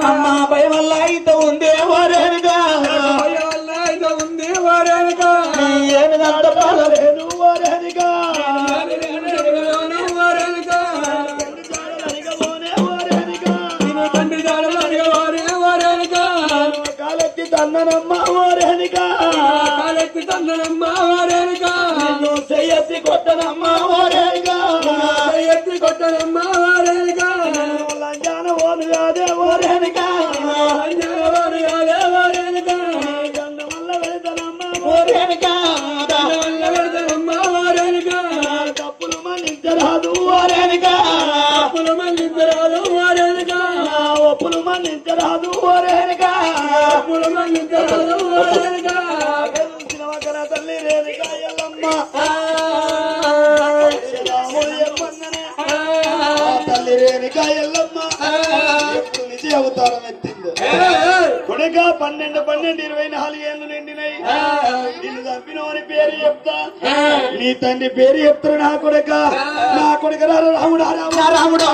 అమ్మా భయం వల్ల అయితే ఉందే వారేనుగా ఏమి నడపాలలేదు వారేనుగా కాలెత్తి తందనమ్మ వారేనుగా చెయ్యెత్తి కొట్టనమ్మ వారేనుగా లంజాన ఓను కాదే వారేనుగా గంధమల్ల వెళ్తానమ్మ వారేనుగా తప్పులు మన్నించరాదు వారేనుగా ఒప్పులు మన్నించరాదు వారేనుగా తల్లి రేణుగా ఎల్లమ్మ తల్లి రేణుగా ఎల్లమ్మ ఎప్పుడు నిజ అవతారం ఎత్తింది కొడుక 12 ఏళ్ళు నిండినాయి నిన్ను చంపినవని పేరు చెప్తా నీ తండ్రి పేరు చెప్తారు నా కొడుక రాముడా రాముడా